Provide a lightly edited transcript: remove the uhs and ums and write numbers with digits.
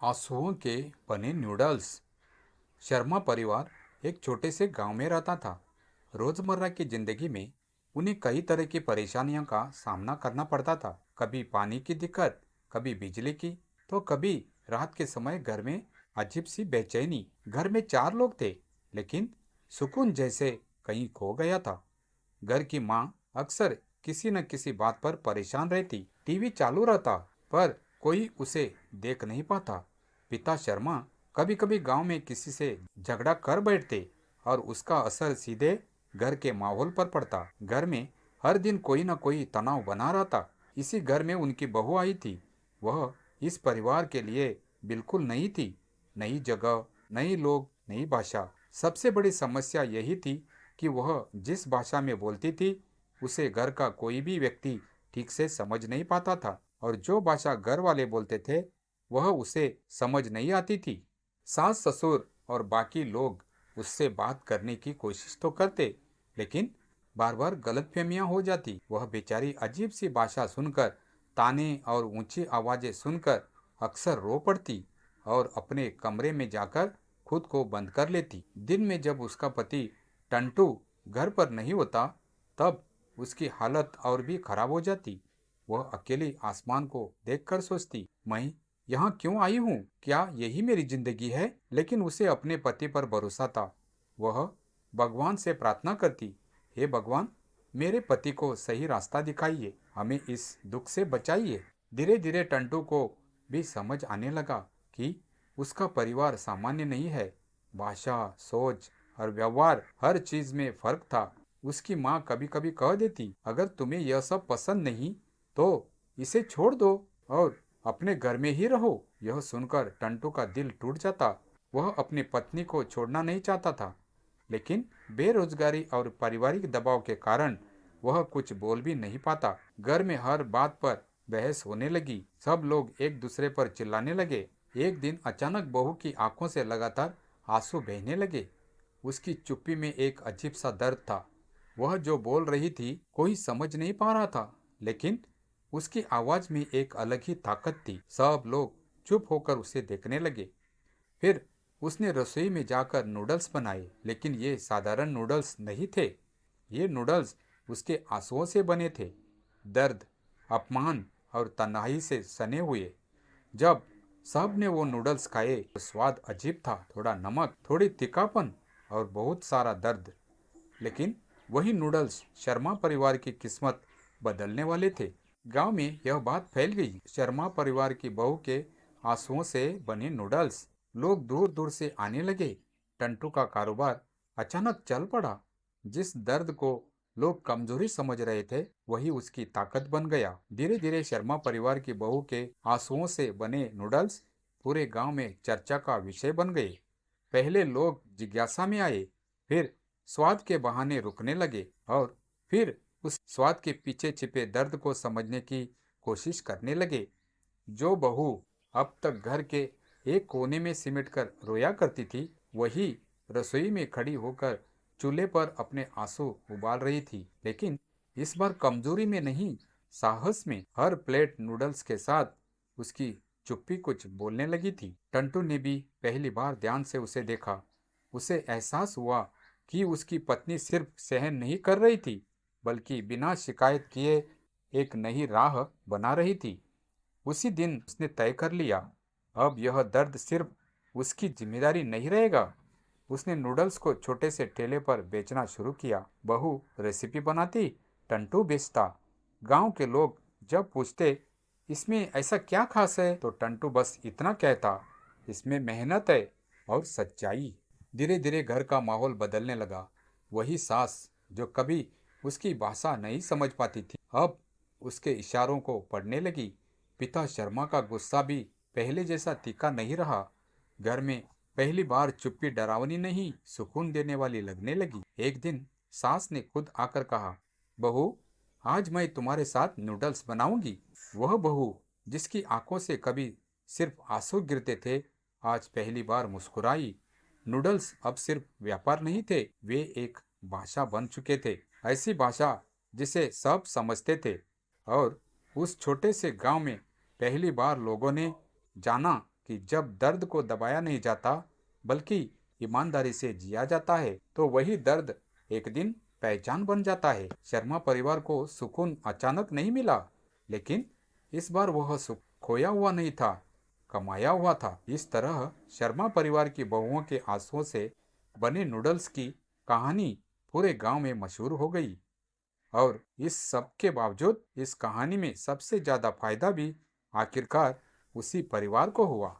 आंसुओं के बने नूडल्स। शर्मा परिवार एक छोटे से गांव में रहता था। रोजमर्रा की जिंदगी में उन्हें कई तरह की परेशानियों का सामना करना पड़ता था। कभी पानी की दिक्कत, कभी बिजली की, तो कभी रात के समय घर में अजीब सी बेचैनी। घर में चार लोग थे, लेकिन सुकून जैसे कहीं खो गया था। घर की माँ अक्सर किसी न किसी बात पर परेशान रहती। टीवी चालू रहता, पर कोई उसे देख नहीं पाता। पिता शर्मा कभी कभी गांव में किसी से झगड़ा कर बैठते और उसका असर सीधे घर के माहौल पर पड़ता। घर में हर दिन कोई न कोई तनाव बना रहता। इसी घर में उनकी बहू आई थी। वह इस परिवार के लिए बिल्कुल नई थी। नई जगह, नए लोग, नई भाषा। सबसे बड़ी समस्या यही थी कि वह जिस भाषा में बोलती थी उसे घर का कोई भी व्यक्ति ठीक से समझ नहीं पाता था, और जो भाषा घर वाले बोलते थे वह उसे समझ नहीं आती थी। सास ससुर और बाकी लोग उससे बात करने की कोशिश तो करते, लेकिन बार बार गलतफहमियां हो जाती। वह बेचारी अजीब सी भाषा सुनकर, ताने और ऊंची आवाजें सुनकर अक्सर रो पड़ती और अपने कमरे में जाकर खुद को बंद कर लेती। दिन में जब उसका पति टंटू घर पर नहीं होता, तब उसकी हालत और भी खराब हो जाती। वह अकेली आसमान को देखकर सोचती, मैं यहाँ क्यों आई हूँ? क्या यही मेरी जिंदगी है? लेकिन उसे अपने पति पर भरोसा था। वह भगवान से प्रार्थना करती, हे भगवान, मेरे पति को सही रास्ता दिखाइए, हमें इस दुख से बचाइए। धीरे धीरे टंटू को भी समझ आने लगा कि उसका परिवार सामान्य नहीं है। भाषा, सोच और व्यवहार, हर चीज में फर्क था। उसकी माँ कभी कभी कह देती, अगर तुम्हें यह सब पसंद नहीं तो इसे छोड़ दो और अपने घर में ही रहो। यह सुनकर टंटू का दिल टूट जाता। वह अपनी पत्नी को छोड़ना नहीं चाहता था, लेकिन बेरोजगारी और पारिवारिक दबाव के कारण वह कुछ बोल भी नहीं पाता। घर में हर बात पर बहस होने लगी। सब लोग एक दूसरे पर चिल्लाने लगे। एक दिन अचानक बहू की आंखों से लगातार आंसू बहने लगे। उसकी चुप्पी में एक अजीब सा दर्द था। वह जो बोल रही थी कोई समझ नहीं पा रहा था, लेकिन उसकी आवाज में एक अलग ही ताकत थी। सब लोग चुप होकर उसे देखने लगे। फिर उसने रसोई में जाकर नूडल्स बनाए, लेकिन ये साधारण नूडल्स नहीं थे। ये नूडल्स उसके आंसुओं से बने थे। दर्द, अपमान और तन्हाई से सने हुए। जब सब ने वो नूडल्स खाए तो स्वाद अजीब था। थोड़ा नमक, थोड़ी तीखापन और बहुत सारा दर्द। लेकिन वही नूडल्स शर्मा परिवार की किस्मत बदलने वाले थे। गांव में यह बात फैल गई, शर्मा परिवार की बहू के आंसुओं से बने नूडल्स। लोग दूर दूर से आने लगे। टंटू का कारोबार अचानक चल पड़ा। जिस दर्द को लोग कमजोरी समझ रहे थे, वही उसकी ताकत बन गया। धीरे धीरे शर्मा परिवार की बहू के आंसुओं से बने नूडल्स पूरे गांव में चर्चा का विषय बन गए। पहले लोग जिज्ञासा में आए, फिर स्वाद के बहाने रुकने लगे, और फिर उस स्वाद के पीछे छिपे दर्द को समझने की कोशिश करने लगे। जो बहू अब तक घर के एक कोने में सिमट कर रोया करती थी, वही रसोई में खड़ी होकर चूल्हे पर अपने आंसू उबाल रही थी। लेकिन इस बार कमजोरी में नहीं, साहस में। हर प्लेट नूडल्स के साथ उसकी चुप्पी कुछ बोलने लगी थी। टंटू ने भी पहली बार ध्यान से उसे देखा। उसे एहसास हुआ कि उसकी पत्नी सिर्फ सहन नहीं कर रही थी, बल्कि बिना शिकायत किए एक नई राह बना रही थी। उसी दिन उसने तय कर लिया, अब यह दर्द सिर्फ उसकी जिम्मेदारी नहीं रहेगा। उसने नूडल्स को छोटे से ठेले पर बेचना शुरू किया। बहू रेसिपी बनाती, टंटू बेचता। गांव के लोग जब पूछते, इसमें ऐसा क्या खास है, तो टंटू बस इतना कहता, इसमें मेहनत है और सच्चाई। धीरे धीरे घर का माहौल बदलने लगा। वही सास जो कभी उसकी भाषा नहीं समझ पाती थी, अब उसके इशारों को पढ़ने लगी। पिता शर्मा का गुस्सा भी पहले जैसा तीखा नहीं रहा। घर में पहली बार चुप्पी डरावनी नहीं, सुकून देने वाली लगने लगी। एक दिन सास ने खुद आकर कहा, बहू, आज मैं तुम्हारे साथ नूडल्स बनाऊंगी। वह बहू जिसकी आंखों से कभी सिर्फ आंसू गिरते थे, आज पहली बार मुस्कुराई। नूडल्स अब सिर्फ व्यापार नहीं थे, वे एक भाषा बन चुके थे। ऐसी भाषा जिसे सब समझते थे। और उस छोटे से गांव में पहली बार लोगों ने जाना कि जब दर्द को दबाया नहीं जाता बल्कि ईमानदारी से जिया जाता है तो वही दर्द एक दिन पहचान बन जाता है। शर्मा परिवार को सुकून अचानक नहीं मिला, लेकिन इस बार वह सुख खोया हुआ नहीं था, कमाया हुआ था। इस तरह शर्मा परिवार की बहुओं के आंसुओं से बने नूडल्स की कहानी पूरे गांव में मशहूर हो गई। और इस सब के बावजूद इस कहानी में सबसे ज्यादा फायदा भी आखिरकार उसी परिवार को हुआ।